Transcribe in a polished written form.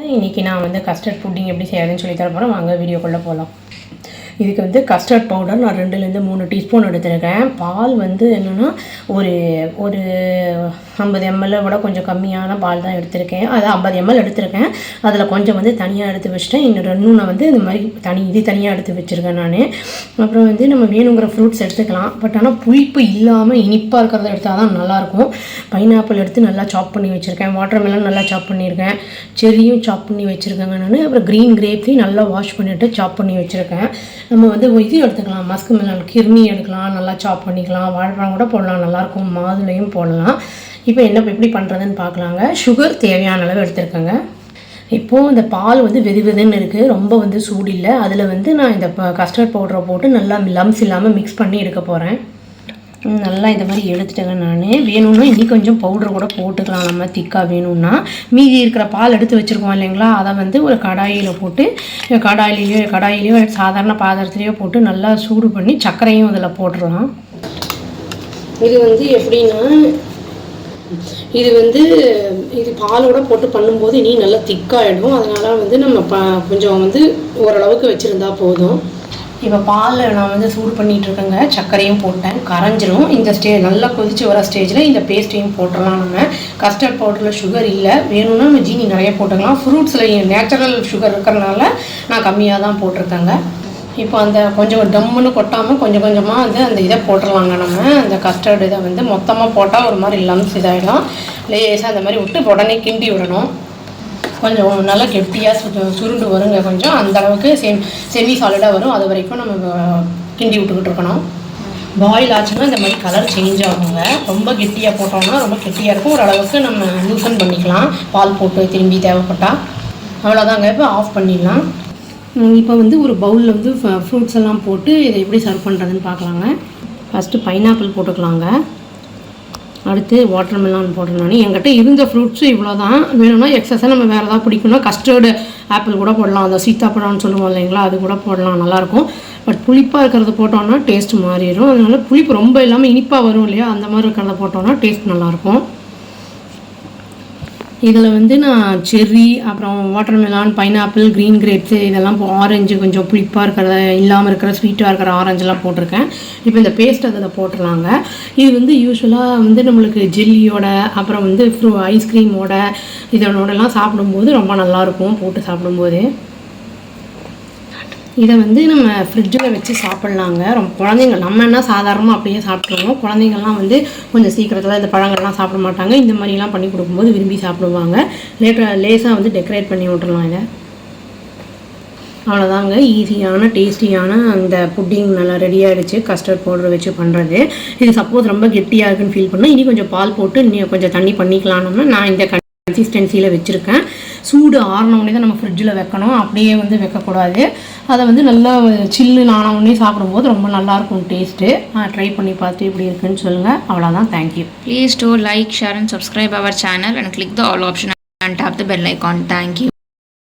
இன்றைக்கி நான் வந்து கஸ்டர்ட் புட்டிங் எப்படி செய்யறதுன்னு சொல்லி தர போகிறேன். வாங்க வீடியோக்குள்ளே போகலாம். இதுக்கு வந்து கஸ்டர்ட் பவுடர் நான் 2லேருந்து 3 டீஸ்பூன் எடுத்துருக்கேன். பால் வந்து என்னென்னா ஒரு ஒரு 50 ml விட கொஞ்சம் கம்மியான பால் தான் எடுத்திருக்கேன். அது 50 ml எடுத்திருக்கேன். அதில் கொஞ்சம் வந்து தனியாக எடுத்து வச்சுட்டேன். இன்னும் நான் வந்து இந்த மாதிரி தனியாக எடுத்து வச்சுருக்கேன் நான். அப்புறம் வந்து நம்ம வேணுங்கிற ஃப்ரூட்ஸ் எடுத்துக்கலாம். பட் ஆனால் புளிப்பு இல்லாமல் இனிப்பாக இருக்கிறத எடுத்தால் தான் நல்லாயிருக்கும். பைனாப்பிள் எடுத்து நல்லா சாப் பண்ணி வச்சுருக்கேன். வாட்டர்மெலன் நல்லா சாப் பண்ணியிருக்கேன். செரியும் சாப் பண்ணி வச்சுருக்கேங்க நான். அப்புறம் க்ரீன் கிரேப்ஸையும் நல்லா வாஷ் பண்ணிவிட்டு சாப் பண்ணி வச்சுருக்கேன். நம்ம வந்து இது எடுத்துக்கலாம், மஸ்க் மெலன் கிர்னி எடுக்கலாம், நல்லா சாப் பண்ணிக்கலாம். வாழைப்பழம் கூட போடலாம், நல்லாயிருக்கும். மாதுளையும் போடலாம். இப்போ எப்படி பண்ணுறதுன்னு பார்க்கலாங்க. சுகர் தேவையான அளவு எடுத்துருக்கேங்க. இப்போது இந்த பால் வந்து வெதுன்னு இருக்குது, ரொம்ப வந்து சூடு இல்லை. அதில் வந்து நான் இந்த கஸ்டர்ட் பவுடரை போட்டு நல்லா லம்ஸ் இல்லாமல் மிக்ஸ் பண்ணி எடுக்க போகிறேன். நல்லா இந்த மாதிரி எடுத்துட்டேங்க நான். வேணும்னா இன்னி கொஞ்சம் பவுடர் கூட போட்டுக்கலாம், நம்ம திக்காக வேணும்னா. மீதி இருக்கிற பால் எடுத்து வச்சுருக்கோம் இல்லைங்களா, அதை வந்து ஒரு கடாயில் போட்டு கடாயிலையோ சாதாரண பாத்திரத்துலேயோ போட்டு நல்லா சூடு பண்ணி சர்க்கரையும் அதில் போட்டுடலாம். இது வந்து எப்படின்னா, இது பாலோட போட்டு பண்ணும்போது இனி நல்லா திக்காகிடும். அதனால் வந்து நம்ம கொஞ்சம் வந்து ஓரளவுக்கு வச்சுருந்தா போதும். இப்போ பாலில் நான் வந்து சூடு பண்ணிகிட்ருக்கேங்க. சர்க்கரையும் போட்டேன், கரைஞ்சிரும். இந்த நல்லா கொதிச்சு வர ஸ்டேஜில் இந்த பேஸ்ட்டையும் போட்டுடலாம். நம்ம கஸ்டர்ட் பவுடரில் சுகர் இல்லை, வேணும்னா நம்ம ஜீனி நிறைய போட்டுக்கலாம். ஃப்ரூட்ஸில் நேச்சுரல் சுகர் இருக்கிறனால நான் கம்மியாக தான் போட்டிருக்கேங்க. இப்போ அந்த கொஞ்சம் டம்முன்னு கொட்டாமல் கொஞ்சம் கொஞ்சமாக வந்து அந்த இதை போட்டுடலாங்க. நம்ம அந்த கஸ்டர்டு இதை வந்து மொத்தமாக போட்டால் ஒரு மாதிரி லம்ஸ் இதாகிடும். லேசாக அந்த மாதிரி விட்டு உடனே கிண்டி விடணும். கொஞ்சம் நல்லா கெட்டியாக சுருண்டு வருங்க. கொஞ்சம் அந்தளவுக்கு செமி சாலிடாக வரும். அது வரைக்கும் நம்ம கிண்டி விட்டுக்கிட்டு இருக்கணும். பாயில் ஆச்சுன்னா இந்த மாதிரி கலர் சேஞ்ச் ஆகுங்க. ரொம்ப கெட்டியாக போட்டோம்னா ரொம்ப கெட்டியாக இருக்கும். ஓரளவுக்கு நம்ம லூசன் பண்ணிக்கலாம், பால் போட்டு திரும்பி தேவைப்பட்டால். அவ்வளோதாங்க. இப்போ ஆஃப் பண்ணிடலாம். இப்போ வந்து ஒரு பவுலில் வந்து ஃப்ரூட்ஸ் எல்லாம் போட்டு இதை எப்படி சர்வ் பண்ணுறதுன்னு பார்க்கலாங்க. ஃபஸ்ட்டு பைனாப்பிள் போட்டுக்கலாங்க. அடுத்து வாட்டர்மெலான் போடுறேன். என்கிட்ட இருந்த ஃப்ரூட்ஸு இவ்வளோ தான். வேணும்னா எக்ஸஸாக நம்ம வேறு ஏதாவது பிடிக்கணும்னா கஸ்டர்டு ஆப்பிள் கூட போடலாம். அந்த சீத்தாப்பழம்னு சொல்லுவோம் இல்லைங்களா, அது கூட போடலாம், நல்லாயிருக்கும். பட் புளிப்பாக இருக்கிறத போட்டோன்னா டேஸ்ட் மாறிடும். அதனால புளிப்பு ரொம்ப இல்லாமல் இனிப்பாக வரும் இல்லையா, அந்த மாதிரி இருக்கிறத போட்டோன்னா டேஸ்ட் நல்லாயிருக்கும். இதில் வந்து நான் செர்ரி, அப்புறம் வாட்டர்மெலான், பைனாப்பிள், க்ரீன் கிரேப்ஸு, இதெல்லாம் ஆரஞ்சு கொஞ்சம் புளிப்பாக இருக்கிறத இல்லாமல் இருக்கிற ஸ்வீட்டாக இருக்கிற ஆரஞ்செலாம் போட்டிருக்கேன். இப்போ இந்த பேஸ்ட் அதில் போட்டுடலாங்க. இது வந்து யூஸ்வலாக வந்து நம்மளுக்கு ஜெல்லியோட அப்புறம் வந்து ஐஸ்கிரீமோட இதனோடலாம் சாப்பிடும்போது ரொம்ப நல்லாயிருக்கும் போட்டு சாப்பிடும்போது. இதை வந்து நம்ம ஃப்ரிட்ஜில் வச்சு சாப்பிட்லாங்க. ரொம்ப குழந்தைங்க நம்ம என்ன சாதாரணமாக அப்படியே சாப்பிட்ருவோம். குழந்தைங்கள்லாம் வந்து கொஞ்சம் சீக்கிரத்தில் இந்த பழங்கள்லாம் சாப்பிட மாட்டாங்க. இந்த மாதிரிலாம் பண்ணி கொடுக்கும்போது விரும்பி சாப்பிடுவாங்க. லேசாக வந்து டெக்கரேட் பண்ணி விட்டுறலாம். இதை அவ்வளோதாங்க. ஈஸியான டேஸ்டியான அந்த புட்டிங் நல்லா ரெடி ஆகிடுச்சு. கஸ்டர்ட் பவுடர் வச்சு பண்ணுறது. இது சப்போஸ் ரொம்ப கெட்டியாக இருக்குன்னு ஃபீல் பண்ணால் இனி கொஞ்சம் பால் போட்டு இன்னும் கொஞ்சம் தண்ணி பண்ணிக்கலாம்னு நான் இந்த கன்சிஸ்டன்சியில் வச்சுருக்கேன். சூடு ஆறினவுடனே தான் நம்ம ஃப்ரிட்ஜில் வைக்கணும், அப்படியே வந்து வைக்கக்கூடாது. அதை வந்து நல்லா சில்லு ஆனவுடனே சாப்பிடும்போது ரொம்ப நல்லாயிருக்கும் டேஸ்ட்டு. ட்ரை பண்ணி பார்த்து எப்படி இருக்குன்னு சொல்லுங்கள். அவ்வளோதான். Thank you. Please do like, share and subscribe our channel and click the all option and tap the bell icon. Thank you.